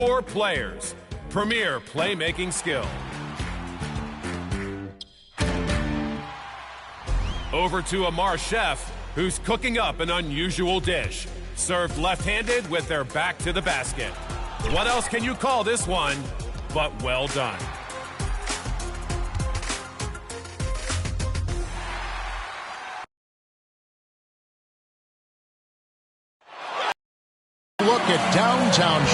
4 players. Premier playmaking skill. Over to Amar Chef, who's cooking up an unusual dish. Served left-handed with their back to the basket. What else can you call this one but well done? Look at downtown.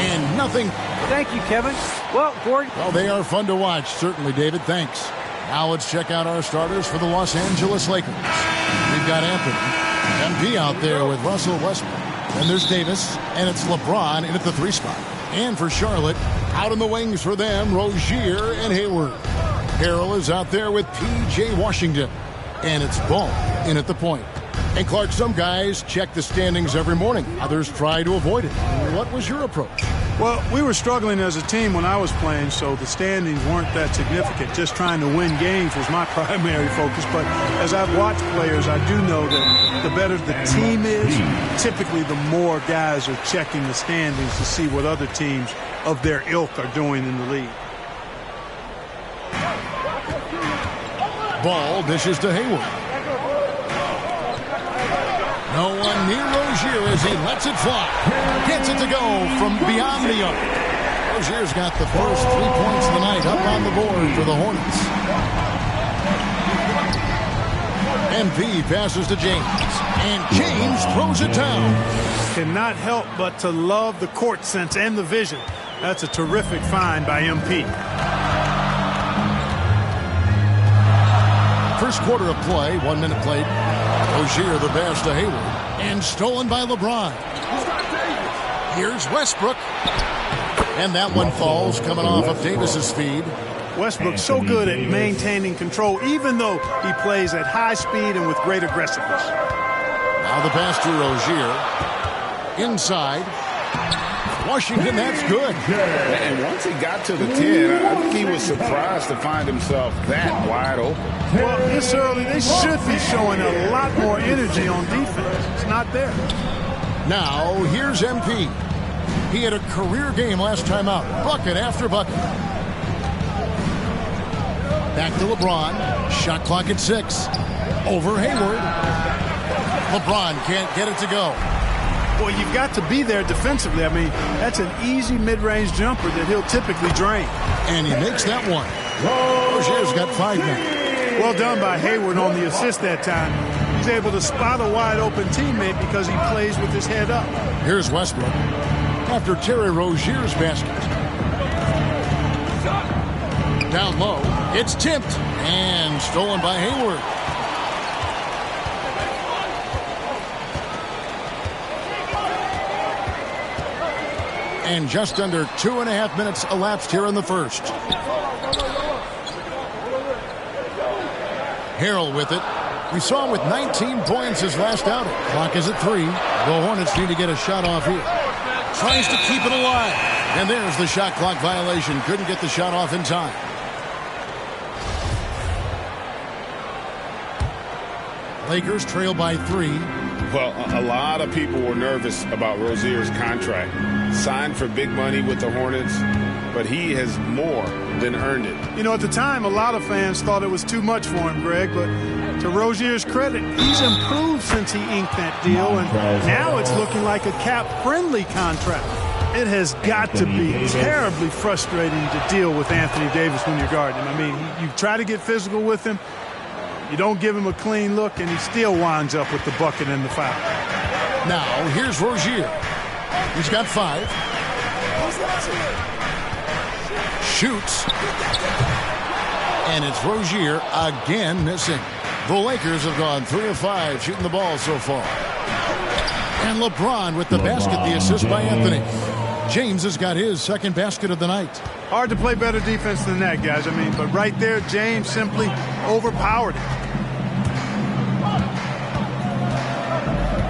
And nothing. Thank you, Kevin. Well, Gordon. Well, they are fun to watch, certainly, David. Thanks. Now let's check out our starters for the Los Angeles Lakers. We've got Anthony, MP out there with Russell Westbrook. And there's Davis, and it's LeBron in at the 3 spot. And for Charlotte, out in the wings for them, Rozier and Hayward. Harrell is out there with P.J. Washington. And it's Ball in at the point. And Clark, some guys check the standings every morning. Others try to avoid it. What was your approach? Well, we were struggling as a team when I was playing, so the standings weren't that significant. Just trying to win games was my primary focus. But as I've watched players, I do know that the better the team is, typically the more guys are checking the standings to see what other teams of their ilk are doing in the league. Ball dishes to Hayward. No one near Rozier as he lets it fly. Gets it to go from beyond the arc. Rozier's got the first 3 points of the night up on the board for the Hornets. MP passes to James. And James throws it down. Cannot help but to love the court sense and the vision. That's a terrific find by MP. First quarter of play, 1 minute played. Rozier the pass to Hayward. And stolen by LeBron. Here's Westbrook. And that one falls coming off of Davis's feed. Westbrook's so good at maintaining control, even though he plays at high speed and with great aggressiveness. Now the pass to Rozier. Inside. Washington, that's good. And once he got to the 10, I think he was surprised to find himself that wide open. Well, this early, they should be showing a lot more energy on defense. It's not there. Now, here's MP. He had a career game last time out. Bucket after bucket. Back to LeBron. Shot clock at 6. Over Hayward. LeBron can't get it to go. Well, you've got to be there defensively. I mean, that's an easy mid-range jumper that he'll typically drain. And he makes that one. Rozier's got 5 now. Well done by Hayward on the assist that time. He's able to spot a wide-open teammate because he plays with his head up. Here's Westbrook. After Terry Rozier's basket. Down low. It's tipped. And stolen by Hayward. And just under 2.5 minutes elapsed here in the first. Harrell with it. We saw him with 19 points his last outing. Clock is at 3. The Hornets need to get a shot off here. Tries to keep it alive. And there's the shot clock violation. Couldn't get the shot off in time. Lakers trail by 3. Well, a lot of people were nervous about Rozier's contract. Signed for big money with the Hornets, but he has more than earned it. You know, at the time, a lot of fans thought it was too much for him, Greg, but to Rozier's credit, he's improved since he inked that deal, and now it's looking like a cap-friendly contract. It has got to be terribly frustrating to deal with Anthony Davis when you're guarding him. I mean, you try to get physical with him, you don't give him a clean look, and he still winds up with the bucket and the foul. Now, here's Rozier. He's got 5. Shoots. And it's Rozier again missing. The Lakers have gone 3 of 5 shooting the ball so far. And LeBron with the basket, the assist by Anthony. James has got his second basket of the night. Hard to play better defense than that, guys. I mean, but right there, James simply overpowered it.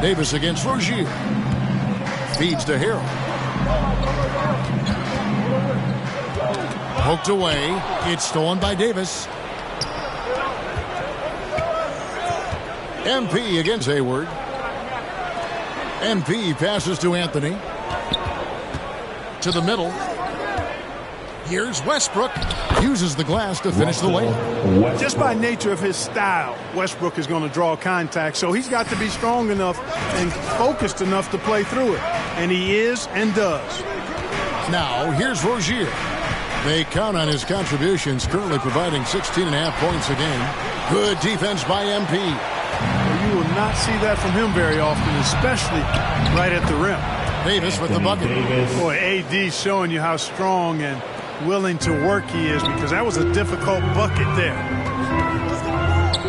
Davis against Rozier. Feeds to Harrell. Poked away. It's stolen by Davis. MP against Hayward. MP passes to Anthony. To the middle. Here's Westbrook. Uses the glass to finish the layup. Just by nature of his style, Westbrook is going to draw contact, so he's got to be strong enough and focused enough to play through it. And he is and does. Now, here's Rozier. They count on his contributions, currently providing 16.5 points a game. Good defense by MP. You will not see that from him very often, especially right at the rim. Davis with the bucket. Boy, AD showing you how strong and willing to work he is, because that was a difficult bucket there.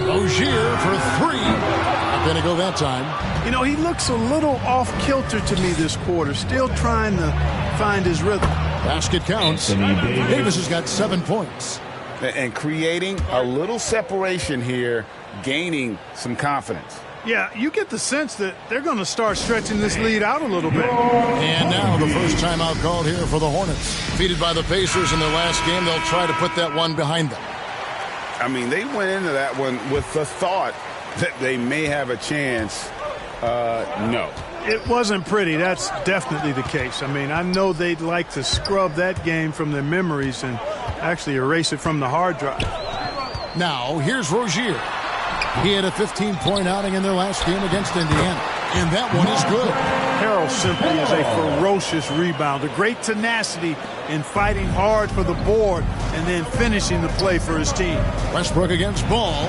Rozier for three. Not going to go that time. You know, he looks a little off-kilter to me this quarter, still trying to find his rhythm. Basket counts. Davis has got 7 points. And creating a little separation here, gaining some confidence. Yeah, you get the sense that they're going to start stretching this lead out a little bit. And now the first timeout called here for the Hornets. Defeated by the Pacers in their last game, they'll try to put that one behind them. I mean, they went into that one with the thought that they may have a chance. No. It wasn't pretty. That's definitely the case. I mean, I know they'd like to scrub that game from their memories and actually erase it from the hard drive. Now, here's Rozier. He had a 15-point outing in their last game against Indiana, and that one is good. Harrell simply is a ferocious rebounder. Great tenacity in fighting hard for the board and then finishing the play for his team. Westbrook against Ball.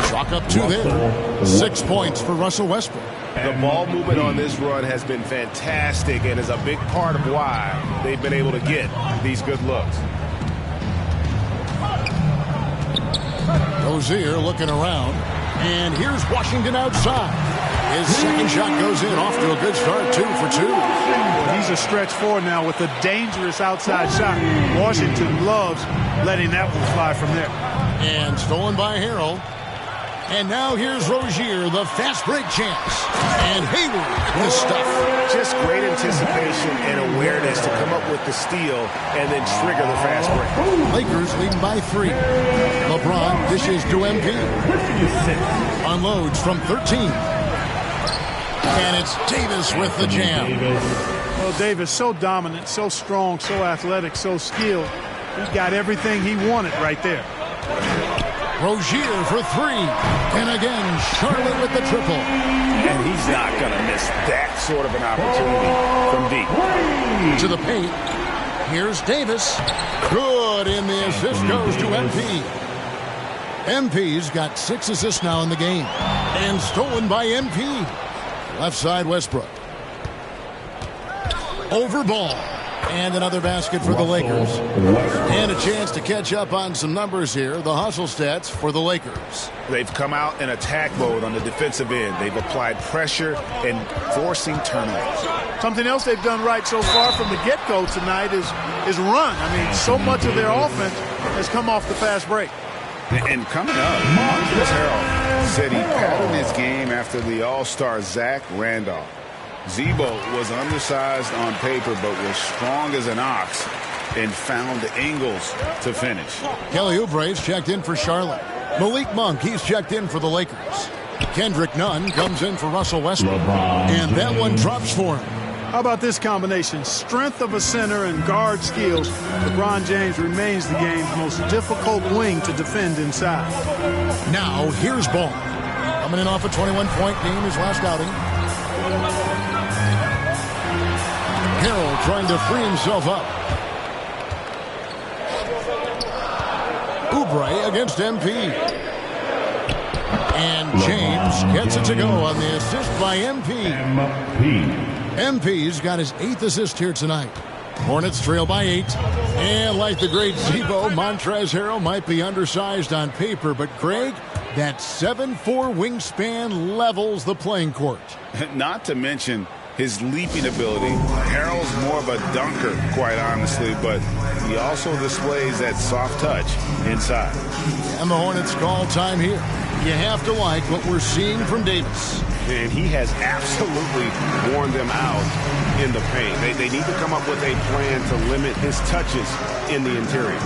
Chalk up 2 there. 6 points for Russell Westbrook. The ball movement on this run has been fantastic and is a big part of why they've been able to get these good looks. Rozier looking around, and here's Washington outside. His second shot goes in, off to a good start, 2 for 2. Well, he's a stretch forward now with a dangerous outside shot. Washington loves letting that one fly from there. And stolen by Harrell. And now here's Rozier, the fast break chance. And Hayward with the stuff. Just great anticipation and awareness to come up with the steal and then trigger the fast break. Lakers leading by 3. LeBron dishes to MP. Unloads from 13. And it's Davis with the jam. Well, Davis, so dominant, so strong, so athletic, so skilled. He got everything he wanted right there. Rozier for 3. And again, Charlotte with the triple. And he's not going to miss that sort of an opportunity from deep. To the paint. Here's Davis. Good, and the assist goes to MP. MP's got 6 assists now in the game. And stolen by MP. Left side, Westbrook. Over Ball. And another basket for the Lakers. And a chance to catch up on some numbers here. The hustle stats for the Lakers. They've come out in attack mode on the defensive end. They've applied pressure and forcing turnovers. Something else they've done right so far from the get-go tonight is run. I mean, so much of their offense has come off the fast break. And coming up, Montrezl Harrell said he patterned his game after the All-Star Zach Randolph. Zebo was undersized on paper but was strong as an ox and found angles to finish. Kelly Oubre's checked in for Charlotte. Malik Monk, he's checked in for the Lakers. Kendrick Nunn comes in for Russell Westbrook. And that one drops for him. How about this combination? Strength of a center and guard skills. LeBron James remains the game's most difficult wing to defend inside. Now, here's Ball. Coming in off a 21-point game, his last outing. Harrell trying to free himself up. Oubre against MP. And James gets it to go on the assist by MP. MP's got his 8th assist here tonight. Hornets trail by 8. And like the great Zebo, Montrezl Harrell might be undersized on paper, but Greg, that 7'4" wingspan levels the playing court. Not to mention his leaping ability. Harrell's more of a dunker, quite honestly, but he also displays that soft touch inside. And the Hornets call time here. You have to like what we're seeing from Davis. And he has absolutely worn them out in the paint. They need to come up with a plan to limit his touches in the interior.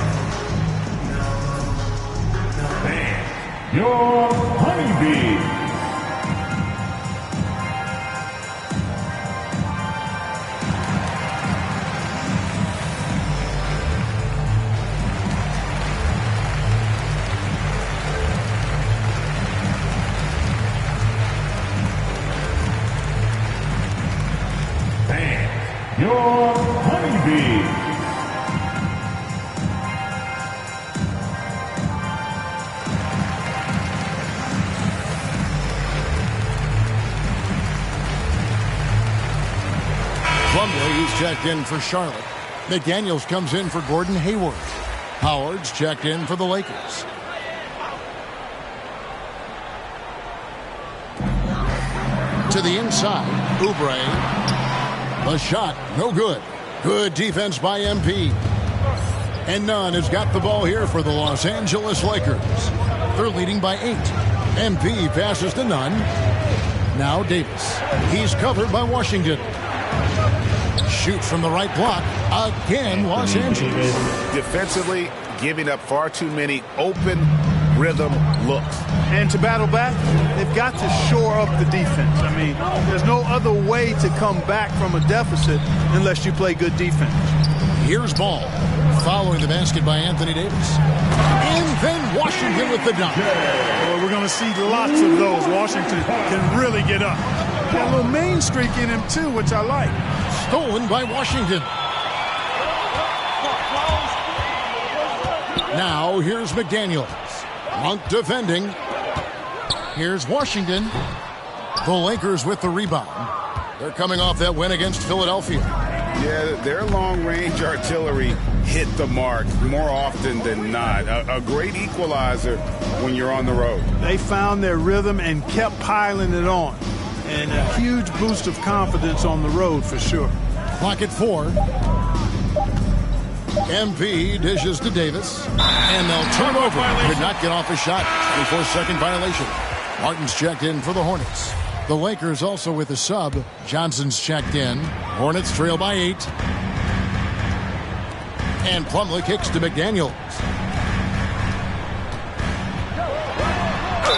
Your honeybee. your honeybee. Plumlee is checked in for Charlotte. McDaniels comes in for Gordon Hayward. Howard's checked in for the Lakers. To the inside, Oubre. The shot, no good. Good defense by MP. And Nunn has got the ball here for the Los Angeles Lakers. They're leading by 8. MP passes to Nunn. Now Davis. He's covered by Washington. Shoots from the right block. Again, Los Angeles. Defensively, giving up far too many open rhythm looks. And to battle back, they've got to shore up the defense. I mean, there's no other way to come back from a deficit unless you play good defense. Here's Ball. Following the basket by Anthony Davis. And then Washington with the dunk. Well, we're going to see lots of those. Washington can really get up. Got a little main streak in him, too, which I like. Stolen by Washington. Now here's McDaniels. Monk defending. Here's Washington. The Lakers with the rebound. They're coming off that win against Philadelphia. Yeah, their long-range artillery hit the mark more often than not. A great equalizer when you're on the road. They found their rhythm and kept piling it on. And a huge boost of confidence on the road for sure. Clock at 4. MP dishes to Davis. And they'll turn over. Could not get off a shot before second violation. Martin's checked in for the Hornets. The Lakers also with a sub. Johnson's checked in. Hornets trail by 8. And Plumlee kicks to McDaniels.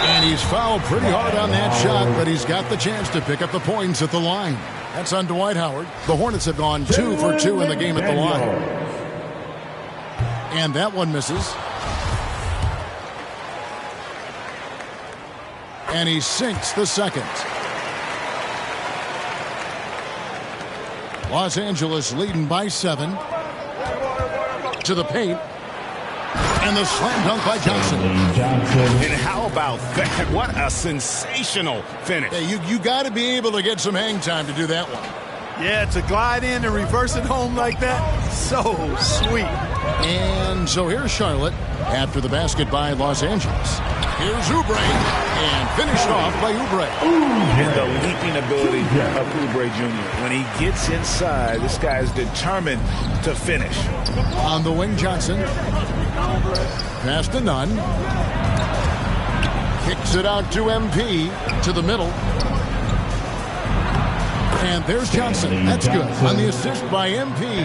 And he's fouled pretty hard on that shot, but he's got the chance to pick up the points at the line. That's on Dwight Howard. The Hornets have gone 2 for 2 in the game at the line. And that one misses. And he sinks the second. Los Angeles leading by 7. To the paint. And the slam dunk by Johnson. And how about that? What a sensational finish. Hey, you got to be able to get some hang time to do that one. Yeah, to glide in and reverse it home like that, so sweet. And so here's Charlotte after the basket by Los Angeles. Here's Oubre, and finished off by Oubre. And the leaping ability of Oubre Jr. When he gets inside, this guy is determined to finish. On the wing, Johnson. Pass to Nunn. Kicks it out to MP, to the middle. And there's Johnson. That's good. On the assist by MP.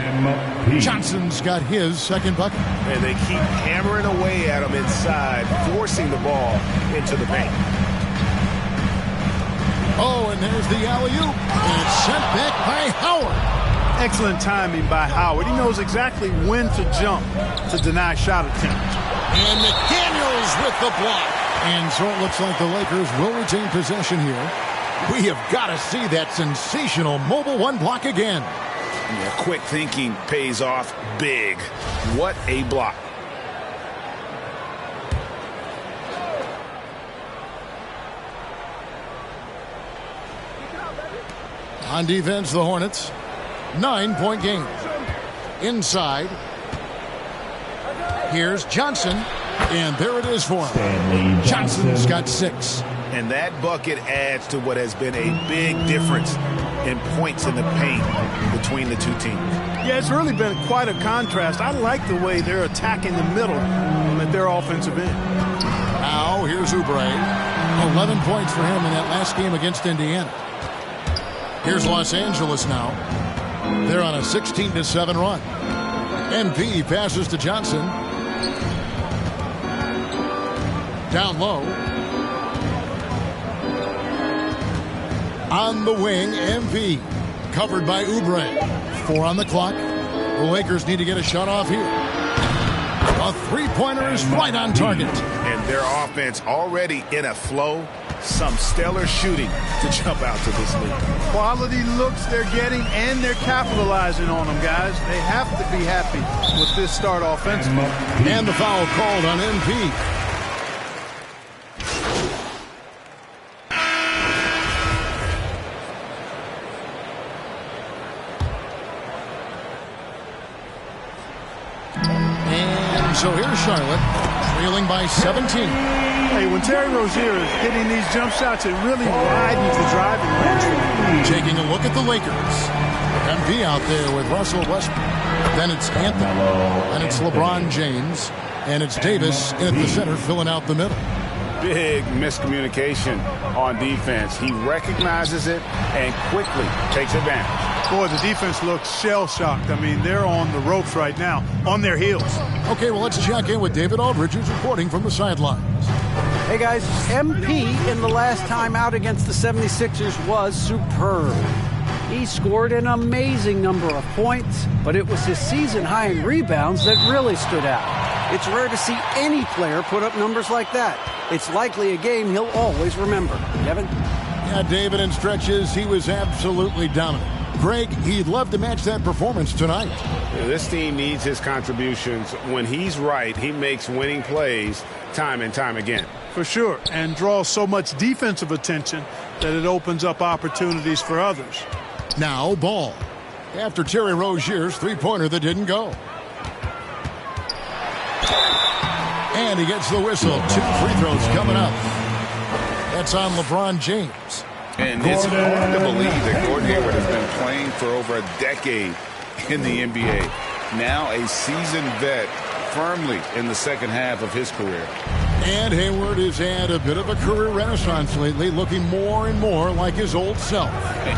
Johnson's got his second bucket. And they keep hammering away at him inside, forcing the ball into the paint. Oh, and there's the alley-oop. And it's sent back by Howard. Excellent timing by Howard. He knows exactly when to jump to deny shot attempts. And McDaniels with the block. And so it looks like the Lakers will retain possession here. We have got to see that sensational mobile one block again. Yeah, quick thinking pays off big. What a block. On defense, the Hornets. 9-point game. Inside. Here's Johnson. And there it is for him. Johnson's got 6. And that bucket adds to what has been a big difference in points in the paint between the two teams. Yeah, it's really been quite a contrast. I like the way they're attacking the middle at their offensive end. Now, here's Oubre. 11 points for him in that last game against Indiana. Here's Los Angeles now. They're on a 16-7 run. MP passes to Johnson. Down low. On the wing, MP. Covered by Oubre. 4 on the clock. The Lakers need to get a shot off here. A three-pointer is right on target. And their offense already in a flow, some stellar shooting to jump out to this league. Quality looks they're getting, and they're capitalizing on them, guys. They have to be happy with this start offensively. And the foul called on MP. And so here's Charlotte, trailing by 17. Hey, when Terry Rozier is hitting these jump shots, it really widens the driving range. Taking a look at the Lakers. MP out there with Russell Westbrook. Then it's Anthony. And it's LeBron James. And it's Davis in at the center, filling out the middle. Big miscommunication on defense. He recognizes it and quickly takes advantage. Boy, the defense looks shell-shocked. I mean, they're on the ropes right now, on their heels. Okay, well, let's check in with David Aldridge, who's reporting from the sidelines. Hey, guys, MP in the last time out against the 76ers was superb. He scored an amazing number of points, but it was his season high in rebounds that really stood out. It's rare to see any player put up numbers like that. It's likely a game he'll always remember. Kevin? Yeah, David, in stretches, he was absolutely dominant. Greg, he'd love to match that performance tonight. This team needs his contributions. When he's right, he makes winning plays time and time again. For sure, and draws so much defensive attention that it opens up opportunities for others. Now, ball. After Terry Rozier's three-pointer that didn't go. And he gets the whistle. 2 free throws coming up. That's on LeBron James. And it's hard to believe that Gordon Hayward has been playing for over a decade in the NBA. Now a seasoned vet, firmly in the second half of his career. And Hayward has had a bit of a career renaissance lately, looking more and more like his old self.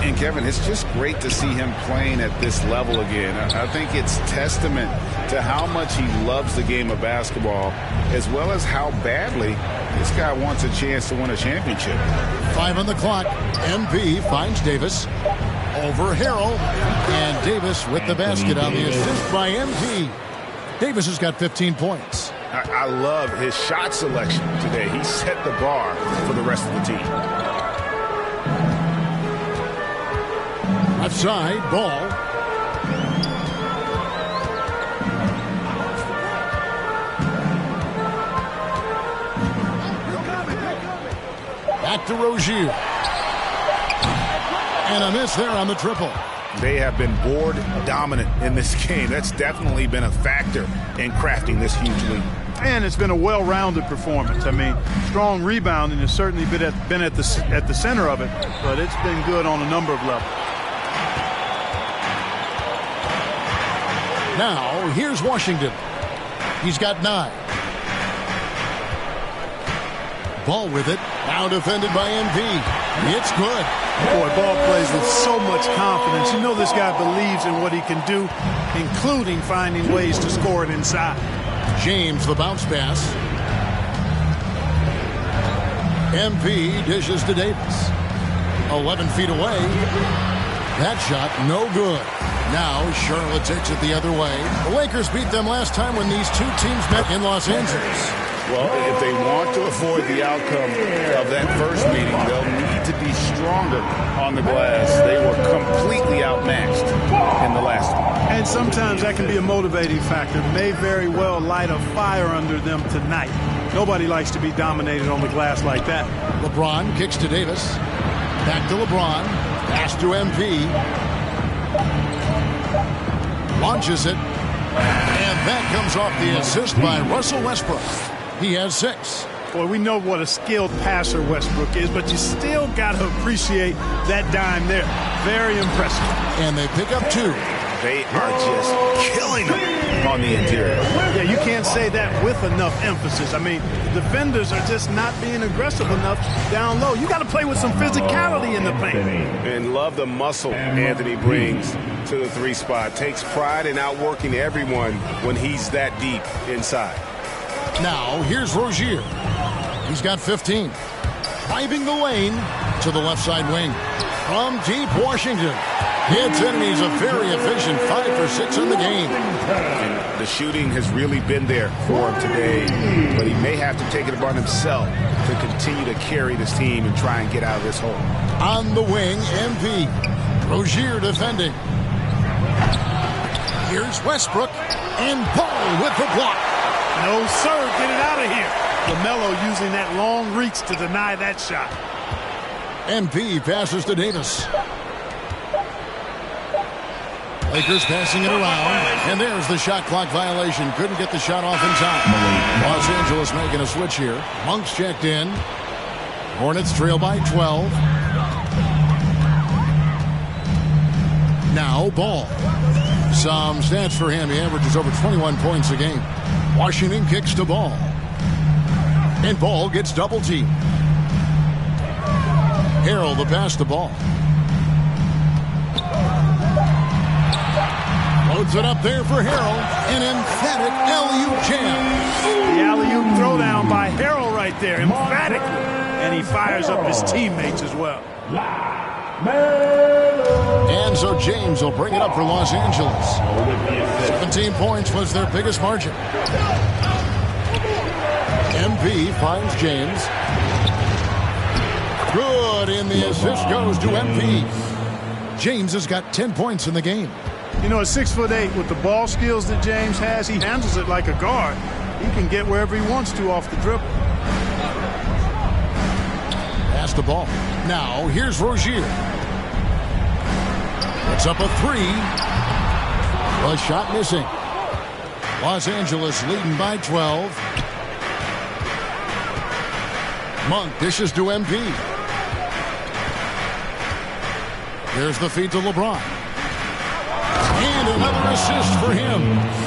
And Kevin, it's just great to see him playing at this level again. I think it's testament to how much he loves the game of basketball, as well as how badly this guy wants a chance to win a championship. 5 on the clock. MP finds Davis over Harrell. And Davis with the basket on the assist by MP. Davis has got 15 points. I love his shot selection today. He set the bar for the rest of the team. Left side, ball. Back to Rozier. And a miss there on the triple. They have been board dominant in this game. That's definitely been a factor in crafting this huge lead. And it's been a well-rounded performance. I mean, strong rebounding has certainly been at the center of it, but it's been good on a number of levels. Now, here's Washington. He's got 9. Ball with it. Now defended by MP. It's good. Boy, Ball plays with so much confidence. You know this guy believes in what he can do, including finding ways to score it inside. James, the bounce pass. MP dishes to Davis. 11 feet away. That shot, no good. Now Charlotte takes it the other way. The Lakers beat them last time when these two teams met in Los Angeles. Well, if they want to avoid the outcome of that first meeting, they'll need to be stronger on the glass. They were completely outmatched in the last one. And sometimes that can be a motivating factor. May very well light a fire under them tonight. Nobody likes to be dominated on the glass like that. LeBron kicks to Davis. Back to LeBron. Pass to MP. Launches it. And that comes off the assist by Russell Westbrook. He has 6. Boy, we know what a skilled passer Westbrook is, but you still got to appreciate that dime there. Very impressive. And they pick up 2. They are just killing them on the interior. Yeah, you can't say that with enough emphasis. I mean, the defenders are just not being aggressive enough down low. You got to play with some physicality in the paint. And love the muscle Anthony brings to the 3 spot. Takes pride in outworking everyone when he's that deep inside. Now, here's Rozier. He's got 15. Driving the lane to the left side wing. From deep, Washington. Hits in, and he's a very efficient 5 for 6 in the game. And the shooting has really been there for him today, but he may have to take it upon himself to continue to carry this team and try and get out of this hole. On the wing, MP. Rozier defending. Here's Westbrook, and Ball with the block. No, sir. Get it out of here. LaMelo using that long reach to deny that shot. MP passes to Davis. Lakers passing it around, and there's the shot clock violation. Couldn't get the shot off in time. Los Angeles making a switch here. Monk's checked in. Hornets trail by 12. Now Ball. Some stats for him. He averages over 21 points a game. Washington kicks to Ball. And Ball gets double teamed. Harrell the pass to Ball. Loads it up there for Harrell. An emphatic alley-oop jam. The alley-oop throwdown by Harrell right there, emphatically. And he fires up his teammates as well. And so James will bring it up for Los Angeles. 17 points was their biggest margin. MP finds James. Good, and the assist goes to MP. James has got 10 points in the game. You know, at 6'8", with the ball skills that James has, he handles it like a guard. He can get wherever he wants to off the dribble. Pass the ball. Now, here's Rozier. It's up a 3. A shot missing. Los Angeles leading by 12. Monk dishes to MP. There's the feed to LeBron. And another assist for him.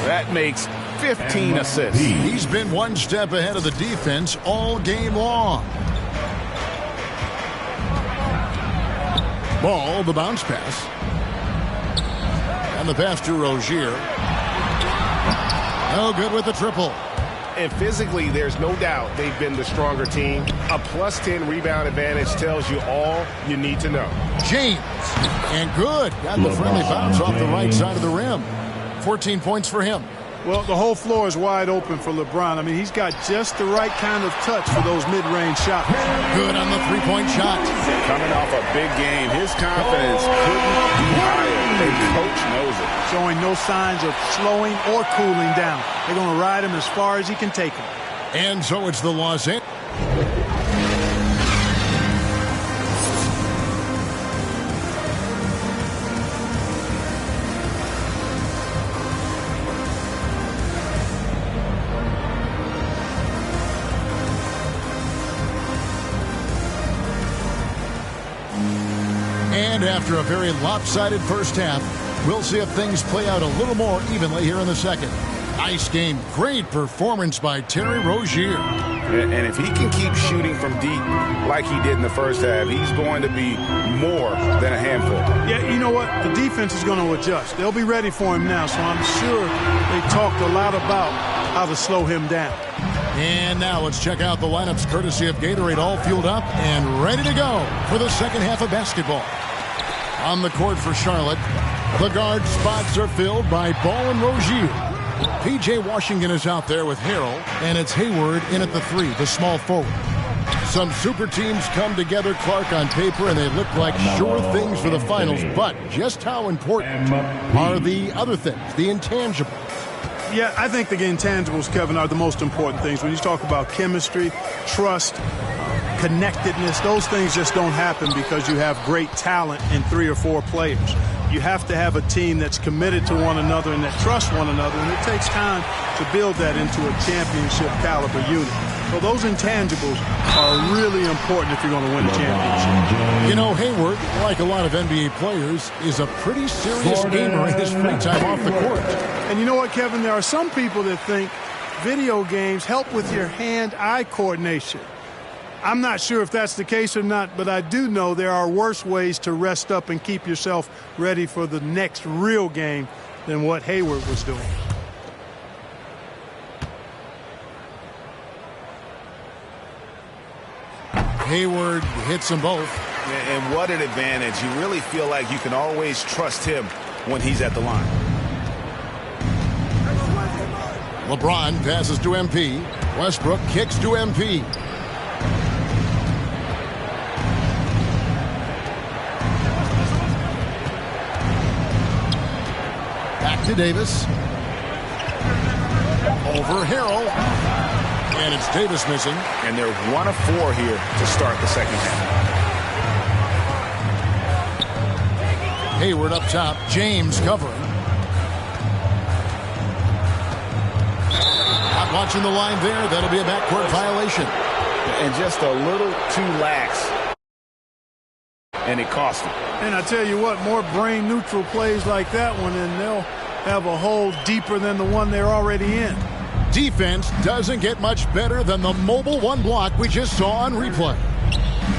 That makes 15 assists. He's been one step ahead of the defense all game long. Ball, the bounce pass. And the pass to Rozier. No good with the triple. And physically, there's no doubt they've been the stronger team. A plus 10 rebound advantage tells you all you need to know. James. And good. Got the friendly bounce off the right side of the rim. 14 points for him. Well, the whole floor is wide open for LeBron. I mean, he's got just the right kind of touch for those mid-range shots. Good on the three-point shot. Coming off a big game, his confidence couldn't be higher. The coach knows it. Showing no signs of slowing or cooling down. They're going to ride him as far as he can take him. And so it's the Los Angeles. And after a very lopsided first half, we'll see if things play out a little more evenly here in the second. Nice game. Great performance by Terry Rozier. And if he can keep shooting from deep like he did in the first half, he's going to be more than a handful. Yeah, you know what? The defense is going to adjust. They'll be ready for him now, so I'm sure they talked a lot about how to slow him down. And now let's check out the lineups courtesy of Gatorade, all fueled up and ready to go for the second half of basketball. On the court for Charlotte, the guard spots are filled by Ball and Rozier. P.J. Washington is out there with Harrell, and it's Hayward in at the 3, the small forward. Some super teams come together, Clark, on paper, and they look like sure things for the finals, but just how important are the other things, the intangibles? Yeah, I think the intangibles, Kevin, are the most important things. When you talk about chemistry, trust, connectedness, those things just don't happen because you have great talent in 3 or 4 players. You have to have a team that's committed to one another and that trusts one another, and it takes time to build that into a championship caliber unit. So those intangibles are really important if you're going to win a championship. You know, Hayward, like a lot of NBA players, is a pretty serious gamer in his free time off the court. And you know what, Kevin? There are some people that think video games help with your hand-eye coordination. I'm not sure if that's the case or not, but I do know there are worse ways to rest up and keep yourself ready for the next real game than what Hayward was doing. Hayward hits them both. And what an advantage. You really feel like you can always trust him when he's at the line. LeBron passes to MP. Westbrook kicks to MP. Back to Davis. Over Harrell. And it's Davis missing. And they're 1 of 4 here to start the second half. Hayward up top. James covering. Not watching the line there. That'll be a backcourt violation. And just a little too lax. And it cost him. And I tell you what, more brain-neutral plays like that one, and they'll have a hole deeper than the one they're already in. Defense doesn't get much better than the mobile one block we just saw on replay.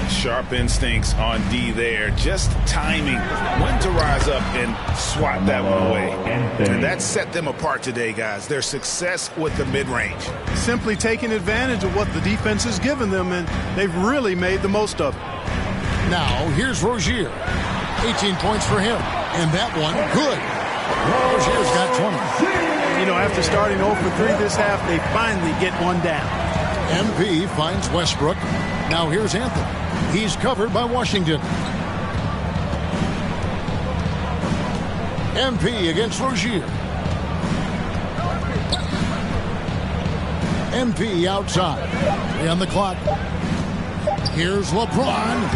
Sharp instincts on D there. Just timing when to rise up and swat that one away. And that set them apart today, guys. Their success with the mid-range. Simply taking advantage of what the defense has given them, and they've really made the most of it. Now, here's Rozier. 18 points for him. And that one, good. Rozier's got 20. You know, after starting 0 for 3 this half, they finally get one down. MP finds Westbrook. Now here's Anthony. He's covered by Washington. MP against Rozier. MP outside. 3 on the clock. Here's LeBron.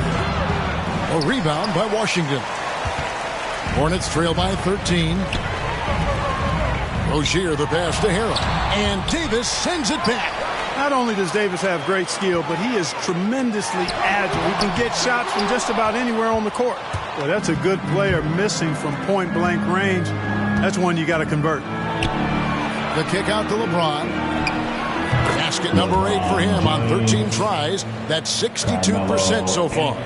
A rebound by Washington. Hornets trail by 13. Rozier the pass to Harrell. And Davis sends it back. Not only does Davis have great skill, but he is tremendously agile. He can get shots from just about anywhere on the court. Well, that's a good player missing from point-blank range. That's one you got to convert. The kick out to LeBron. Basket number 8 for him on 13 tries. That's 62% so far.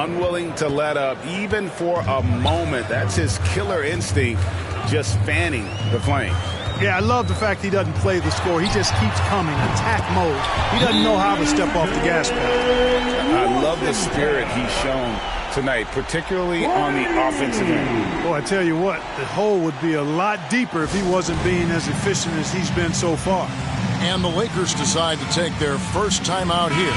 Unwilling to let up even for a moment. That's his killer instinct, just fanning the flame. Yeah, I love the fact he doesn't play the score. He just keeps coming, attack mode. He doesn't know how to step off the gas pedal. I love the spirit he's shown tonight, particularly on the offensive end. Boy, I tell you what, the hole would be a lot deeper if he wasn't being as efficient as he's been so far. And the Lakers decide to take their first time out here.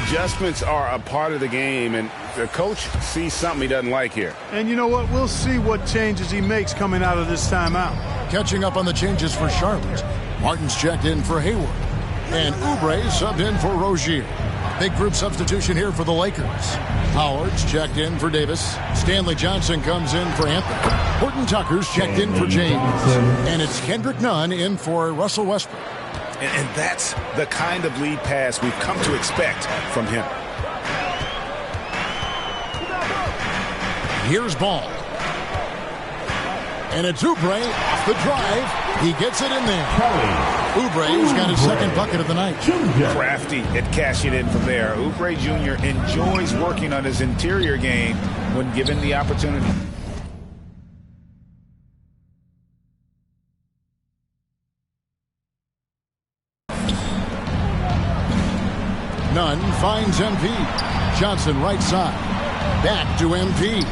Adjustments are a part of the game, and the coach sees something he doesn't like here. And you know what? We'll see what changes he makes coming out of this timeout. Catching up on the changes for Charlotte. Martin's checked in for Hayward. And Oubre subbed in for Rozier. Big group substitution here for the Lakers. Howard's checked in for Davis. Stanley Johnson comes in for Anthony. Horton Tucker's checked in for James. And it's Kendrick Nunn in for Russell Westbrook. And that's the kind of lead pass we've come to expect from him. Here's Ball. And it's Oubre off the drive. He gets it in there. Oubre's got his second bucket of the night. Crafty at cashing in from there. Oubre Jr. enjoys working on his interior game when given the opportunity. Nunn finds MP. Johnson right side. Back to MP.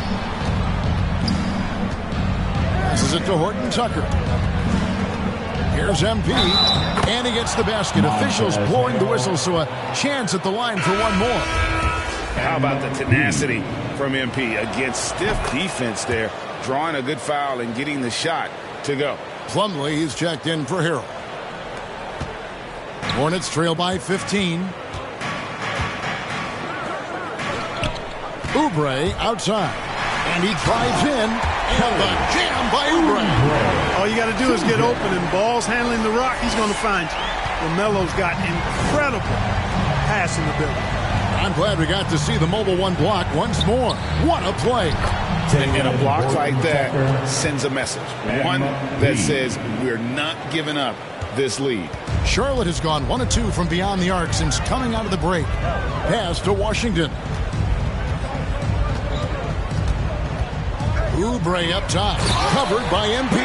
Passes it to Horton Tucker. Here's MP. And he gets the basket. Officials blowing the whistle, so a chance at the line for one more. How about the tenacity from MP against stiff defense there, drawing a good foul and getting the shot to go. Plumlee is checked in for Harrell. Hornets trail by 15. Oubre outside. And he drives in. And the jam by Oubre. All you got to do is get open, and Ball's handling the rock. He's going to find you. LaMelo's got incredible passing ability. I'm glad we got to see the mobile one block once more. What a play. And a block like that sends a message. One that says we're not giving up this lead. Charlotte has gone 1 of 2 from beyond the arc since coming out of the break. Pass to Washington. Oubre up top, covered by MP.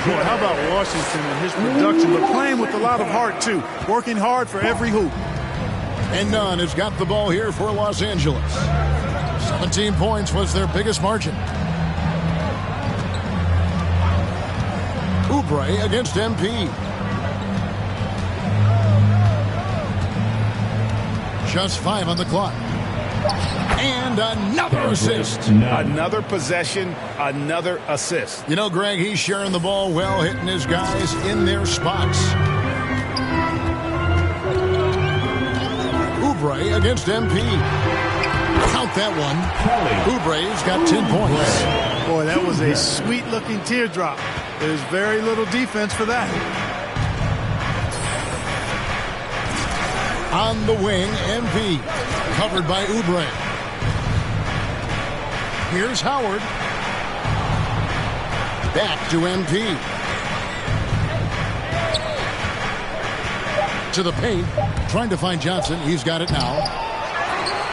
Boy, how about Washington and his production, but playing with a lot of heart, too. Working hard for every hoop. And Nunn has got the ball here for Los Angeles. 17 points was their biggest margin. Oubre against MP. Just 5 on the clock. And another assist. Another possession, another assist. You know, Greg, he's sharing the ball well, hitting his guys in their spots. Oubre against MP. Count that one. Oubre's got 10 points. Boy, that was a sweet-looking teardrop. There's very little defense for that. On the wing, MP. Covered by Oubre. Here's Howard. Back to MP. To the paint. Trying to find Johnson. He's got it now.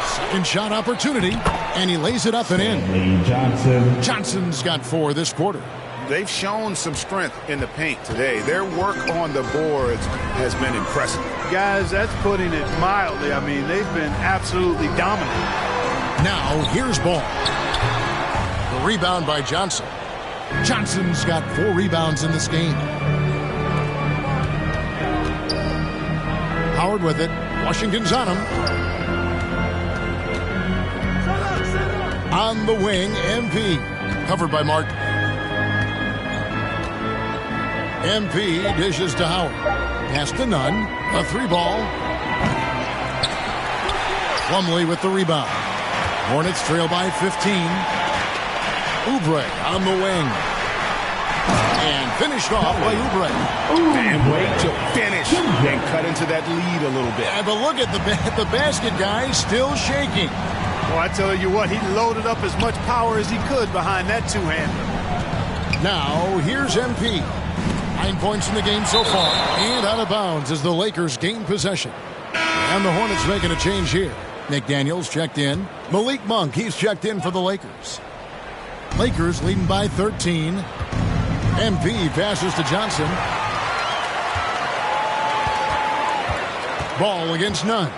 Second shot opportunity. And he lays it up and in. Johnson's got 4 this quarter. They've shown some strength in the paint today. Their work on the boards has been impressive. Guys, that's putting it mildly. I mean, they've been absolutely dominant. Now, here's Ball. The rebound by Johnson. Johnson's got 4 rebounds in this game. Howard with it. Washington's on him. On the wing, MP. Covered by Martin. MP dishes to Howard. Pass to Nunn. A 3-ball. Plumlee with the rebound. Hornets trail by 15. Oubre on the wing. And finished off by Oubre. And way to finish and cut into that lead a little bit. But look at the basket guy still shaking. Well, I tell you what, he loaded up as much power as he could behind that two-hander. Now, here's MP. 9 points in the game so far. And out of bounds as the Lakers gain possession. And the Hornets making a change here. McDaniels checked in. Malik Monk, he's checked in for the Lakers. Lakers leading by 13. MP passes to Johnson. Ball against Nunn.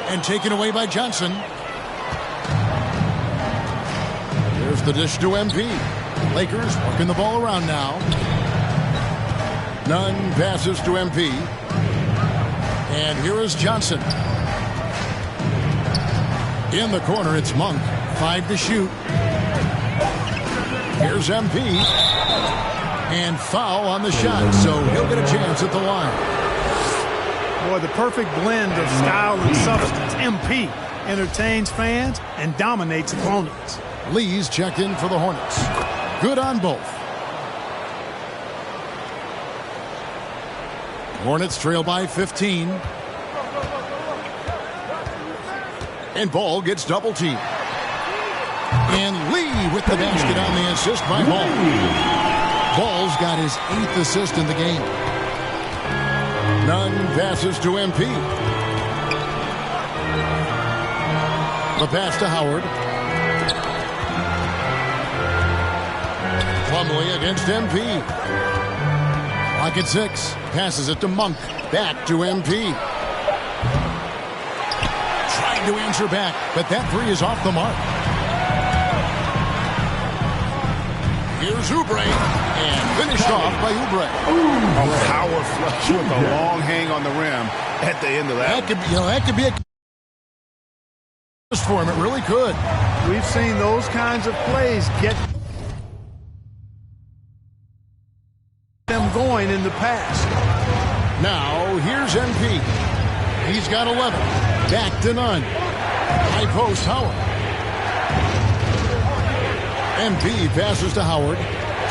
And taken away by Johnson. There's the dish to MP. Lakers working the ball around now. Nunn passes to MP. And here is Johnson. In the corner, it's Monk. 5 to shoot. Here's MP. And foul on the shot, so he'll get a chance at the line. Boy, the perfect blend of style and substance. MP entertains fans and dominates opponents. Lee's checked in for the Hornets. Good on both. Hornets trail by 15. And Ball gets double teamed. And Lee with the basket on the assist by Ball. Ball's got his 8th assist in the game. Nunn passes to MP. The pass to Howard. Plumlee against MP. Clock at 6. Passes it to Monk. Back to MP. Trying to answer back, but that 3 is off the mark. Here's Oubre. And finished off by Oubre. A power flush with a long hang on the rim at the end of that. That could be a for him. It really could. We've seen those kinds of plays get them going in the past. Now, here's MP. He's got 11. Back to Nunn. High post, Howard. MP passes to Howard.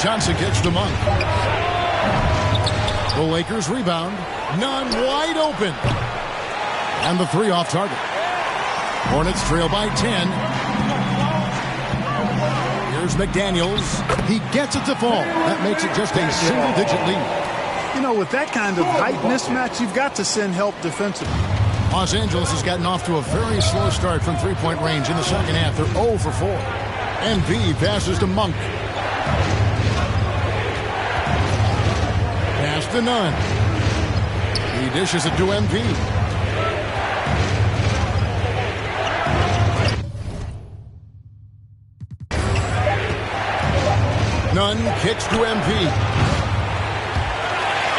Johnson gets to Monk. The Lakers rebound. Nunn wide open. And the 3 off target. Hornets trail by 10. Here's McDaniels. He gets it to fall. That makes it just a single-digit lead. You know, with that kind of height mismatch, you've got to send help defensively. Los Angeles has gotten off to a very slow start from three-point range in the second half. They're 0 for 4. MP passes to Monk. Pass to Nunn. He dishes it to MP. Nunn kicks to MP.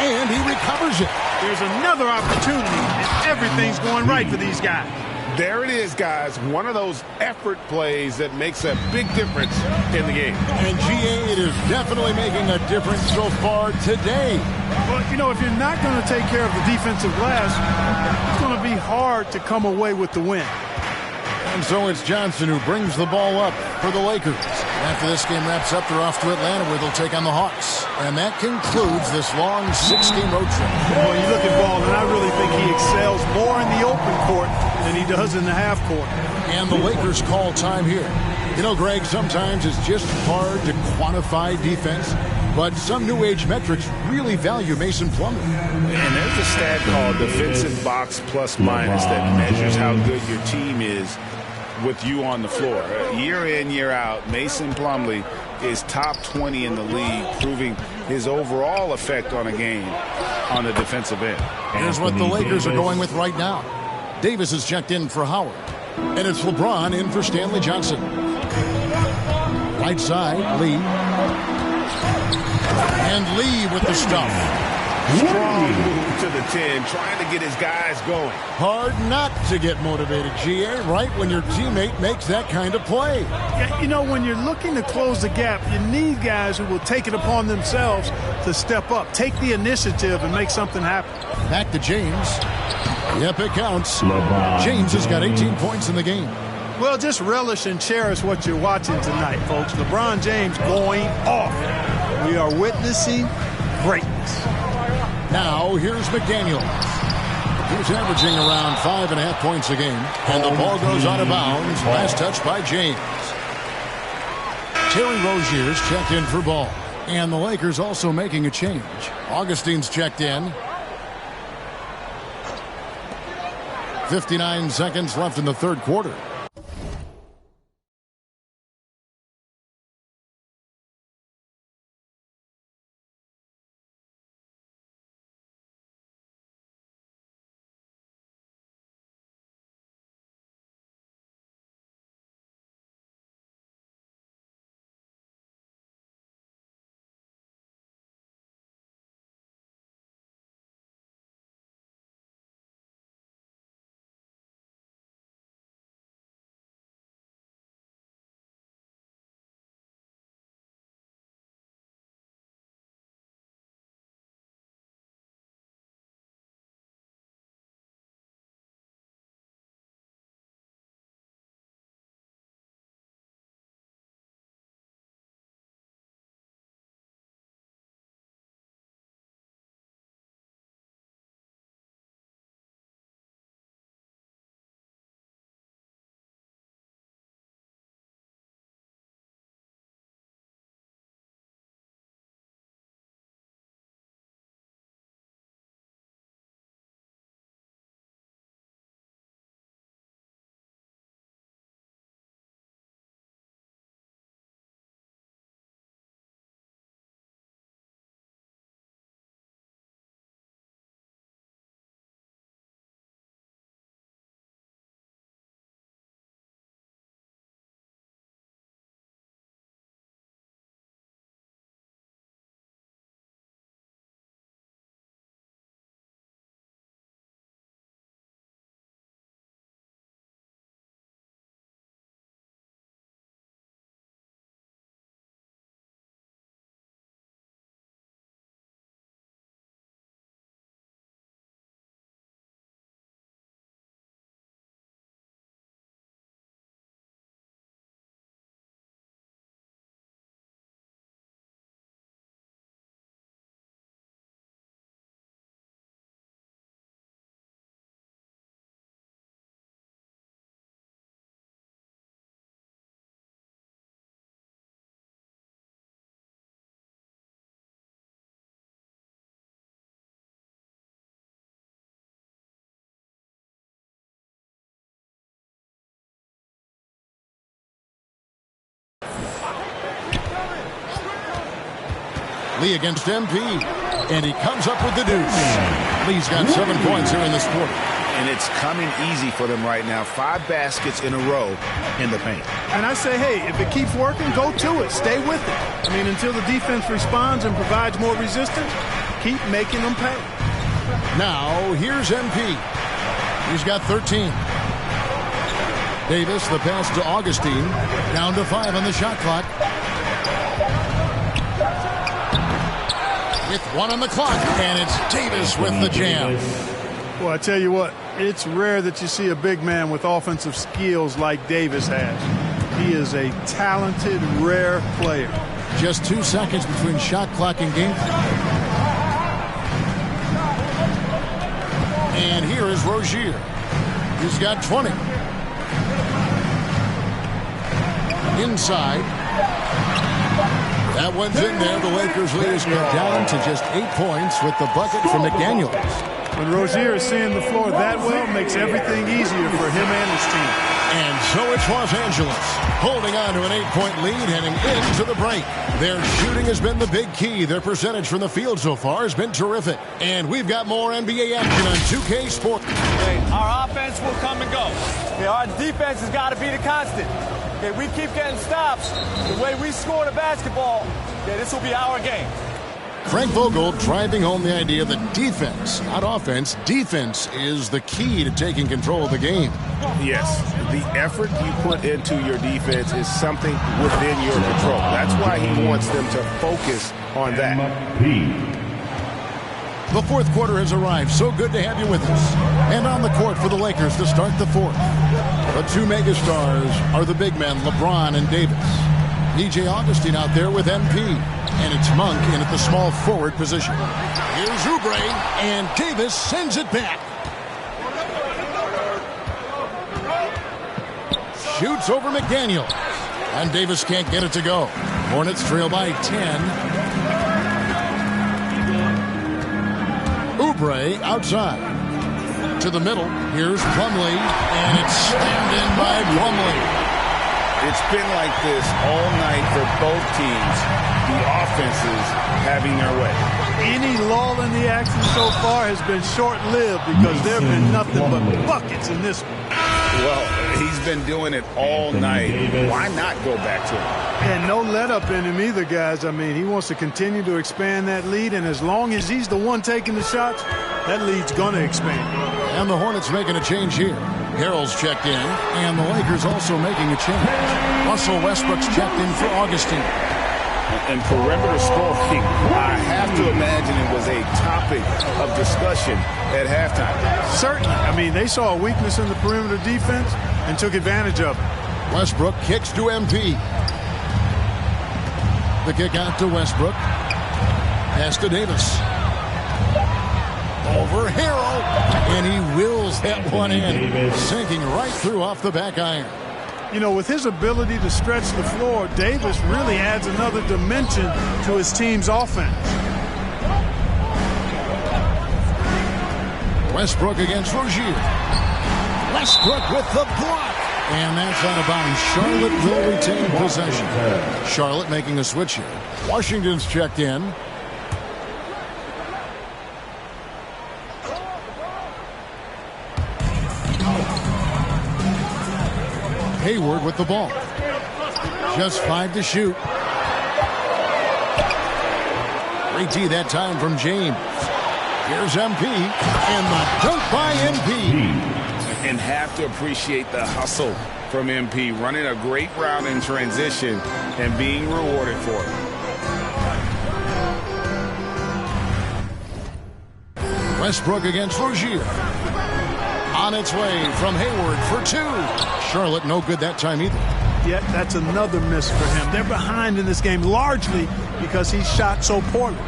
And he recovers it. There's another opportunity, and everything's going right for these guys. There it is, guys. One of those effort plays that makes a big difference in the game. And GA, it is definitely making a difference so far today. But, you know, if you're not going to take care of the defensive glass, it's going to be hard to come away with the win. And so it's Johnson who brings the ball up for the Lakers. After this game wraps up, they're off to Atlanta where they'll take on the Hawks. And that concludes this long 6-game road trip. Well, you look at Ball, and I really think he excels more in the open court than he does in the half court. And the Lakers call time here. You know, Greg, sometimes it's just hard to quantify defense, but some new age metrics really value Mason Plumlee. And there's a stat called defensive box plus minus that measures how good your team is with you on the floor. Year in, year out, Mason Plumlee is top 20 in the league, proving his overall effect on a game on the defensive end. Here's what the Lakers are going with right now. Davis is checked in for Howard. And it's LeBron in for Stanley Johnson. Right side, Lee. And Lee with the stuff. Strong move to the 10, trying to get his guys going. Hard not to get motivated, GA, right when your teammate makes that kind of play. Yeah, you know, when you're looking to close the gap, you need guys who will take it upon themselves to step up, take the initiative, and make something happen. Back to James. Yep, it counts. James has got 18 points in the game. Well, just relish and cherish what you're watching tonight, folks. LeBron James going off. We are witnessing greatness. Now, here's McDaniel. He's averaging around 5.5 points a game. And the ball goes out of bounds. Last touch by James. Terry Rozier's checked in for Ball. And the Lakers also making a change. Augustine's checked in. 59 seconds left in the third quarter. Lee against MP. And he comes up with the deuce. Lee's got 7 points here in this quarter. and it's coming easy for them right now. 5 baskets in a row in the paint. And I say, hey, if it keeps working, go to it. Stay with it. I mean, until the defense responds and provides more resistance, keep making them pay. Now, here's MP. He's got 13. Davis, the pass to Augustine. Down to 5 on the shot clock. With 1 on the clock, and it's Davis with the jam. Well, I tell you what, it's rare that you see a big man with offensive skills like Davis has. He is a talented, rare player. Just 2 seconds between shot clock and game clock. And here is Rozier. He's got 20. Inside. That one's in there. The Lakers lead is cut down to just 8 points with the bucket from McDaniels. When Rozier is seeing the floor that well, makes everything easier for him and his team. And so it's Los Angeles holding on to an 8-point lead heading into the break. Their shooting has been the big key. Their percentage from the field so far has been terrific. And we've got more NBA action on 2K Sports. Okay, our offense will come and go. Okay, our defense has got to be the constant. Okay, we keep getting stops. The way we score the basketball, okay, this will be our game. Frank Vogel driving home the idea that defense, not offense, defense is the key to taking control of the game. Yes, the effort you put into your defense is something within your control. That's why he wants them to focus on that. The fourth quarter has arrived. So good to have you with us. And on the court for the Lakers to start the fourth. The 2 megastars are the big men, LeBron and Davis. DJ Augustine out there with MP. And it's Monk in at the small forward position. Here's Oubre, and Davis sends it back. Shoots over McDaniel. And Davis can't get it to go. Hornets trail by 10. Oubre outside. To the middle. Here's Plumlee. And it's slammed in by Plumlee. It's been like this all night for both teams. The offenses having their way. Any lull in the action so far has been short-lived because there have been nothing but buckets in this one. Well, he's been doing it all night. Why not go back to him? And no let-up in him either, guys. I mean, he wants to continue to expand that lead, and as long as he's the one taking the shots, that lead's going to expand. And the Hornets making a change here. Harrell's checked in, and the Lakers also making a change. Russell Westbrook's checked in for Augustine. And perimeter scoring, I have to imagine it was a topic of discussion at halftime. Certainly. I mean, they saw a weakness in the perimeter defense and took advantage of it. Westbrook kicks to MP. The kick out to Westbrook. Pass to Davis. Over Harrell. And he wills that one in. Sinking right through off the back iron. You know, with his ability to stretch the floor, Davis really adds another dimension to his team's offense. Westbrook against Rozier. Westbrook with the block. And that's out of bounds. Charlotte will retain possession. Charlotte making a switch here. Washington's checked in. Hayward with the ball. Just 5 to shoot. 3T that time from James. Here's MP. And the dunk by MP. And have to appreciate the hustle from MP. Running a great route in transition and being rewarded for it. Westbrook against Rozier. On its way from Hayward for 2. Charlotte no good that time either. Yet that's another miss for him. They're behind in this game largely because he shot so poorly.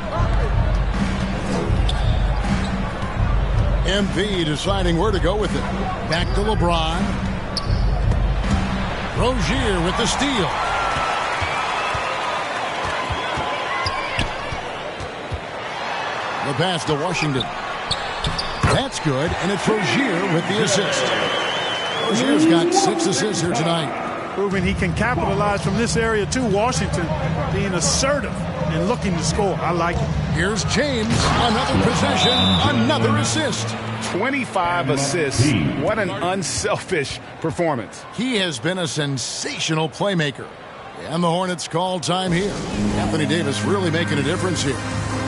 MP deciding where to go with it. Back to LeBron. Rozier with the steal. The pass to Washington. That's good, and it's Rozier with the assist. Rozier's got 6 assists here tonight. Proving he can capitalize from this area too. Washington being assertive and looking to score. I like it. Here's James. Another possession, another assist. 25 assists. What an unselfish performance. He has been a sensational playmaker. And the Hornets call time here. Anthony Davis really making a difference here.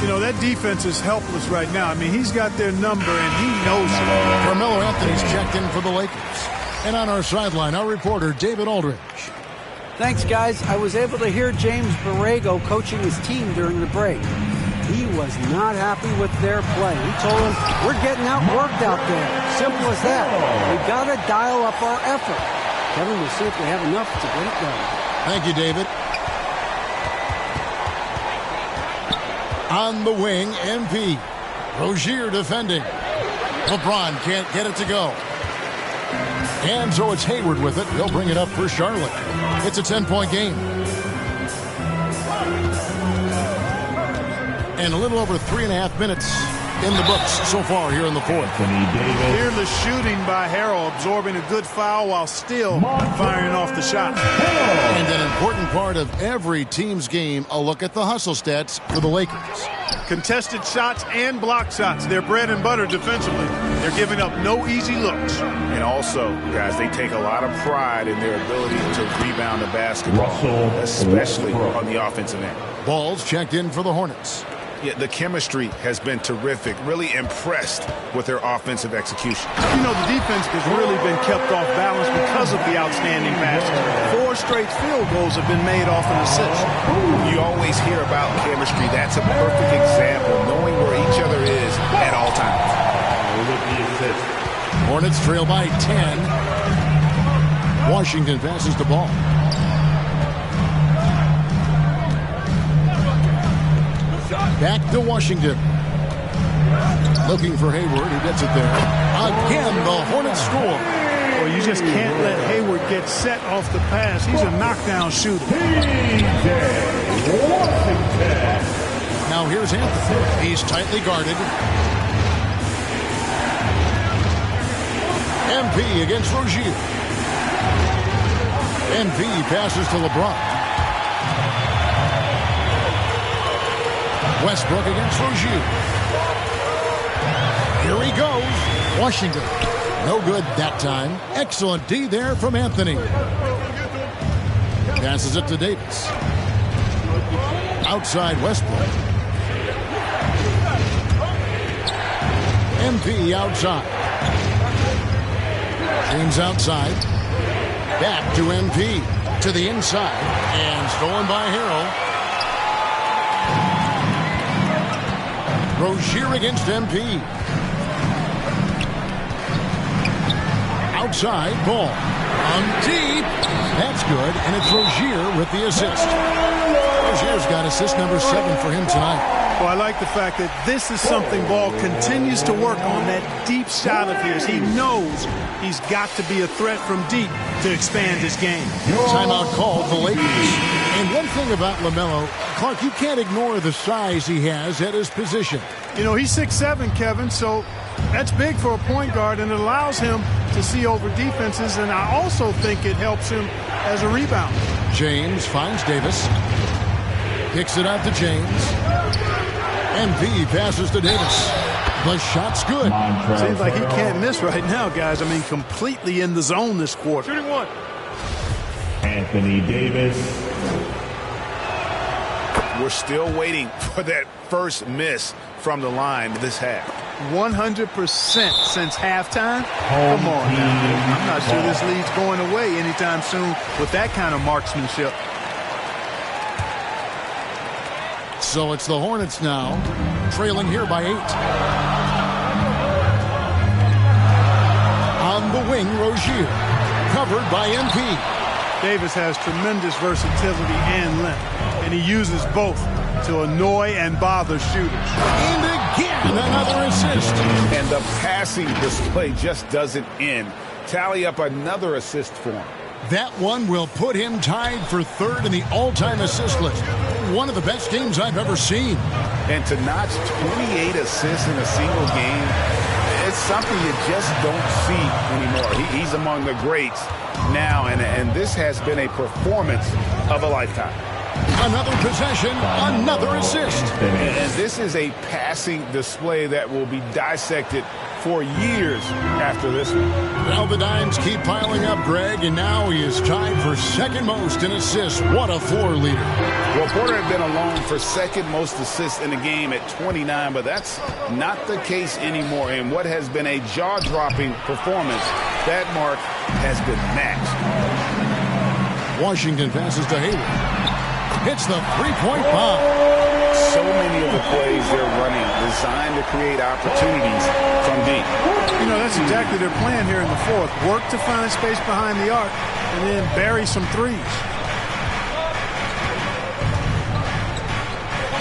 You know, that defense is helpless right now. I mean, he's got their number, and he knows it. Carmelo Anthony's checked in for the Lakers. And on our sideline, our reporter, David Aldridge. Thanks, guys. I was able to hear James Borrego coaching his team during the break. He was not happy with their play. He told them, we're getting outworked out there. Simple as that. We got to dial up our effort. Kevin, we'll see if we have enough to get it done. Thank you, David. On the wing, MP. Rozier defending. LeBron can't get it to go. And so it's Hayward with it. He'll bring it up for Charlotte. It's a 10-point game. And a little over 3.5 minutes in the books so far here in the fourth. Fearless shooting by Harrell, absorbing a good foul while still firing off the shot. And an important part of every team's game, a look at the hustle stats for the Lakers. Contested shots and block shots. They're bread and butter defensively. They're giving up no easy looks. And also, guys, they take a lot of pride in their ability to rebound the basketball, especially on the offensive end. Ball's checked in for the Hornets. Yeah, the chemistry has been terrific. Really impressed with their offensive execution. You know, the defense has really been kept off balance because of the outstanding passes. 4 straight field goals have been made off an assist. You always hear about chemistry. That's a perfect example, knowing where each other is at all times. Hornets trail by 10. Washington passes the ball. Back to Washington. Looking for Hayward. He gets it there. Again, the Hornets score. Well, you just can't let Hayward get set off the pass. He's a knockdown shooter. Now here's Anthony. He's tightly guarded. MP against Rozier. MP passes to LeBron. Westbrook against Rozier. Here he goes. Washington. No good that time. Excellent D there from Anthony. Passes it to Davis. Outside Westbrook. MP outside. James outside. Back to MP. To the inside. And stolen by Harrell. Rozier against MP. Outside, ball. On deep. That's good, and it's Rozier with the assist. Rozier's got assist number 7 for him tonight. Well, I like the fact that this is something Ball continues to work on, that deep shot of his. He knows he's got to be a threat from deep to expand his game. Timeout called the Lakers. And one thing about LaMelo, Clark, you can't ignore the size he has at his position. You know, he's 6'7", Kevin, so that's big for a point guard, and it allows him to see over defenses, and I also think it helps him as a rebounder. James finds Davis. Kicks it out to James. MP passes to Davis. The shot's good. Seems like he can't miss right now, guys. I mean, completely in the zone this quarter. Shooting one. Anthony Davis. We're still waiting for that first miss from the line this half. 100% since halftime. Come on now. I'm not sure this lead's going away anytime soon with that kind of marksmanship. So it's the Hornets now, trailing here by 8. On the wing, Rozier, covered by MP. Davis has tremendous versatility and length, and he uses both to annoy and bother shooters. And again, another assist. And the passing display just doesn't end. Tally up another assist for him. That one will put him tied for 3rd in the all-time assist list. One of the best games I've ever seen. And to notch 28 assists in a single game, it's something you just don't see anymore. He's among the greats now, and this has been a performance of a lifetime. Another possession, another assist. And this is a passing display that will be dissected for years after this one. Well, the dimes keep piling up, Greg, and now he is tied for second most in assists. What a floor leader. Well, Porter had been alone for second most assists in the game at 29, but that's not the case anymore. In what has been a jaw-dropping performance, that mark has been matched. Washington passes to Hayward. Hits the three-point bomb. So many of the plays they're running designed to create opportunities from deep. You know, that's exactly their plan here in the fourth. Work to find space behind the arc and then bury some threes.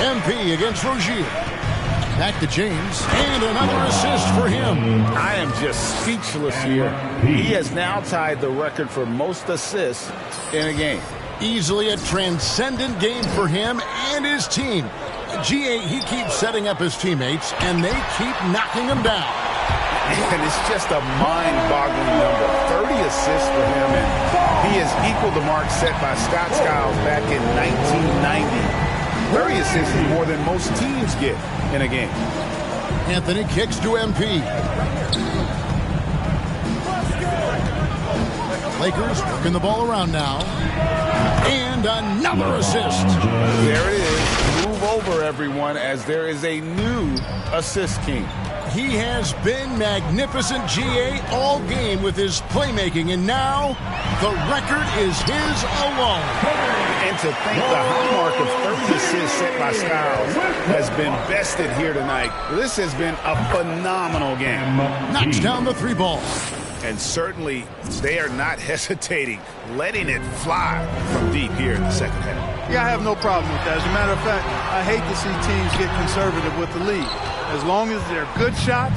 MP against Rozier. Back to James, and another assist for him. I am just speechless here. He has now tied the record for most assists in a game. Easily a transcendent game for him and his team. GA, he keeps setting up his teammates, and they keep knocking him down. And it's just a mind-boggling number. 30 assists for him, and he has equaled the mark set by Scott Skiles back in 1990. 30 assists is more than most teams get in a game. Anthony kicks to MP. Lakers working the ball around now. And another assist. There it is. Move over, everyone, as there is a new assist king. He has been magnificent, GA, all game with his playmaking, and now the record is his alone. And to think the high mark of 30 assists set by Skiles has been bested here tonight. This has been a phenomenal game. Knocks down the three ball. And certainly they are not hesitating, letting it fly from deep here in the second half. Yeah, I have no problem with that. As a matter of fact, I hate to see teams get conservative with the lead. As long as they're good shots,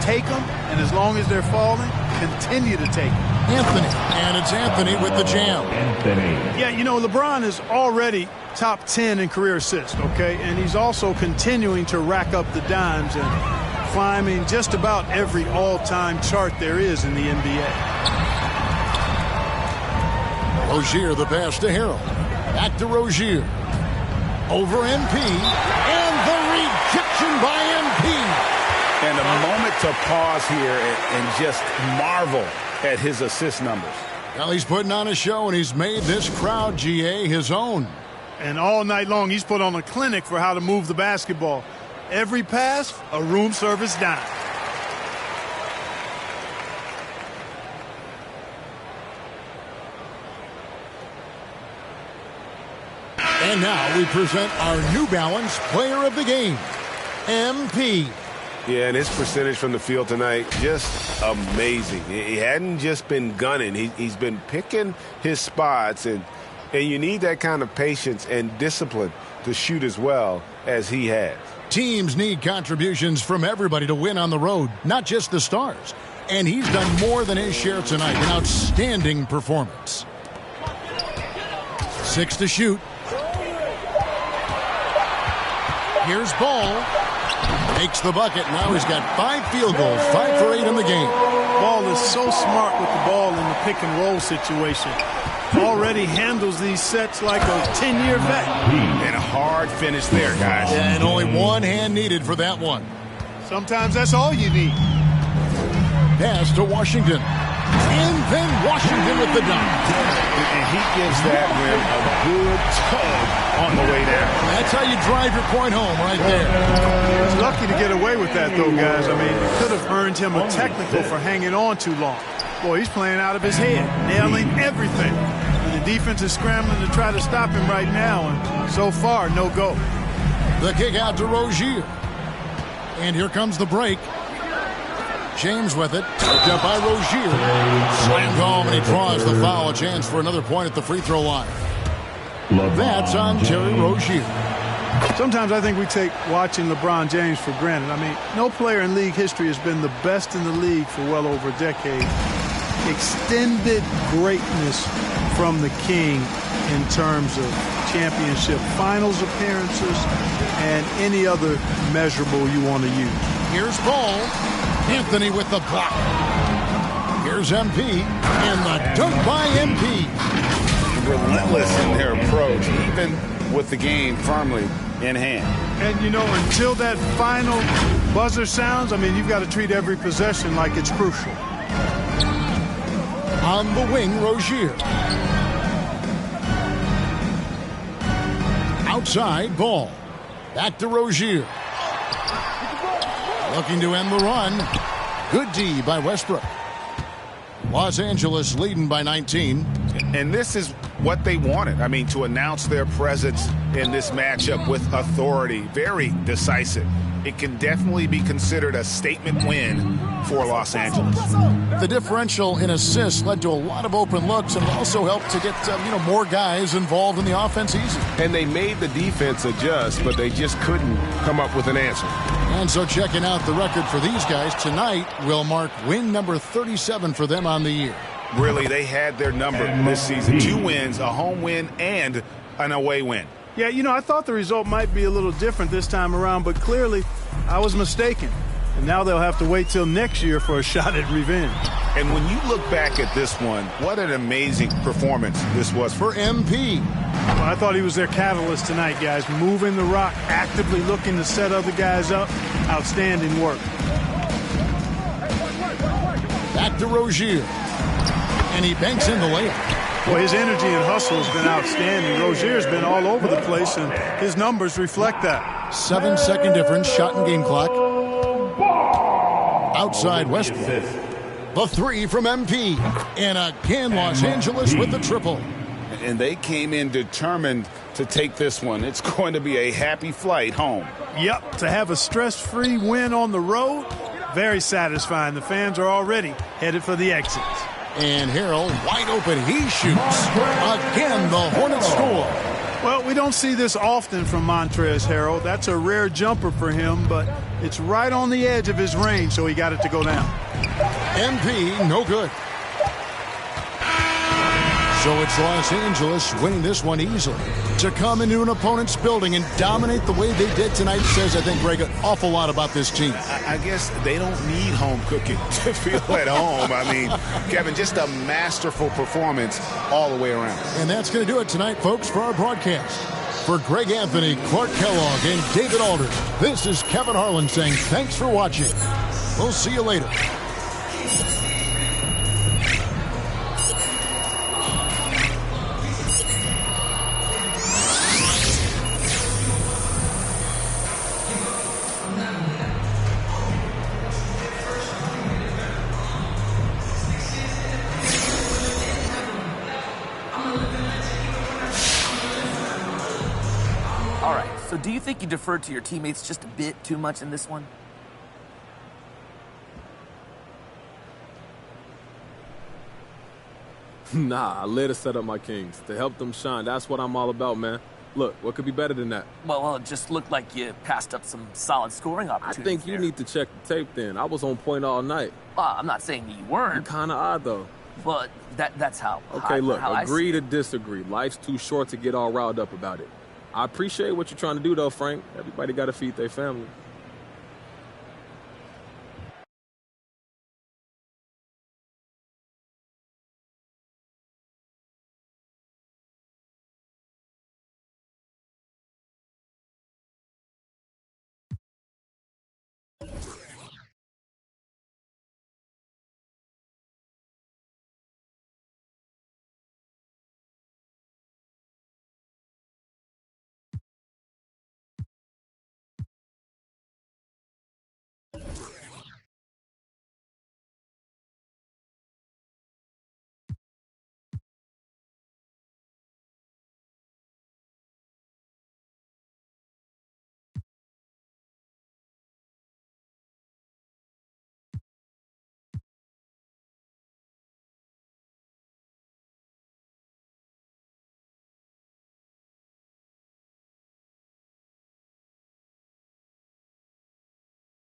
take them. And as long as they're falling, continue to take them. Anthony. And it's Anthony with the jam. Anthony. Yeah, you know, LeBron is already top 10 in career assists, okay? And he's also continuing to rack up the dimes and climbing just about every all-time chart there is in the NBA. Rozier, the pass to Harrell. Back to Rozier. Over MP. And the rejection by MP. And a moment to pause here and just marvel at his assist numbers. Well, he's putting on a show, and he's made this crowd, GA, his own. And all night long, he's put on a clinic for how to move the basketball. Every pass, a room service dime. And now we present our New Balance Player of the Game, MP. Yeah, and his percentage from the field tonight, just amazing. He hadn't just been gunning. He's been picking his spots, and you need that kind of patience and discipline to shoot as well as he has. Teams need contributions from everybody to win on the road, not just the stars. And he's done more than his share tonight. An outstanding performance. 6 to shoot. Here's Ball. Makes the bucket. Now he's got 5 field goals, 5 for 8 in the game. Ball is so smart with the ball in the pick and roll situation. Already handles these sets like a 10-year vet. And a hard finish there, guys. Yeah, and only one hand needed for that one. Sometimes that's all you need. Pass to Washington. And then Washington with the dunk. And he gives that rim a good tug on the way down. That's how you drive your point home right there. He's lucky to get away with that, though, guys. I mean, it could have earned him a technical for hanging on too long. Boy, he's playing out of his head, nailing everything. And the defense is scrambling to try to stop him right now, and so far, no go. The kick out to Rozier. And here comes the break. James with it. Picked up by Rozier. Slammed home, and he draws the foul. A chance for another point at the free throw line. That's on Terry Rozier. Sometimes I think we take watching LeBron James for granted. I mean, no player in league history has been the best in the league for well over a decade. Extended greatness from the king in terms of championship finals appearances and any other measurable you want to use. Here's Ball. Anthony with the block. Here's MP. And the dunk by MP. Relentless in their approach. Even with the game firmly in hand. And, you know, until that final buzzer sounds, I mean, you've got to treat every possession like it's crucial. On the wing, Rozier. Outside, Ball. Back to Rozier. Looking to end the run. Good D by Westbrook. Los Angeles leading by 19. And this is what they wanted. I mean, to announce their presence in this matchup with authority. Very decisive. It can definitely be considered a statement win for Los Angeles. The differential in assists led to a lot of open looks, and it also helped to get more guys involved in the offense easy. And they made the defense adjust, but they just couldn't come up with an answer. And so checking out the record for these guys tonight will mark win number 37 for them on the year. Really, they had their number this season. 2 wins, a home win, and an away win. Yeah, you know, I thought the result might be a little different this time around, but clearly I was mistaken. And now they'll have to wait till next year for a shot at revenge. And when you look back at this one, what an amazing performance this was for MP. Well, I thought he was their catalyst tonight, guys. Moving the rock, actively looking to set other guys up. Outstanding work. Back to Rozier. And he banks in the layup. Well, his energy and hustle has been outstanding. Rozier's been all over the place, and his numbers reflect that. 7-second difference, shot and game clock. Outside Westbrook. The 3 from MP. And again, Los Angeles with the triple. And they came in determined to take this one. It's going to be a happy flight home. Yep, to have a stress-free win on the road, very satisfying. The fans are already headed for the exits. And Harrell wide open. He shoots. Again, the Hornets score. Well, we don't see this often from Montrezl Harrell. That's a rare jumper for him, but it's right on the edge of his range, so he got it to go down. MP, no good. So it's Los Angeles winning this one easily. To come into an opponent's building and dominate the way they did tonight says, I think, Greg, an awful lot about this team. I guess they don't need home cooking to feel at home. I mean, Kevin, just a masterful performance all the way around. And that's going to do it tonight, folks, for our broadcast. For Greg Anthony, Clark Kellogg, and David Aldridge, this is Kevin Harlan saying thanks for watching. We'll see you later. So do you think you deferred to your teammates just a bit too much in this one? Nah, I later set up my Kings to help them shine. That's what I'm all about, man. Look, what could be better than that? Well, it just looked like you passed up some solid scoring opportunities. I think you need to check the tape then. I was on point all night. I'm not saying you weren't. You're kind of odd, though. But that's how. Okay, look, how agree to disagree. Life's too short to get all riled up about it. I appreciate what you're trying to do, though, Frank. Everybody got to feed their family.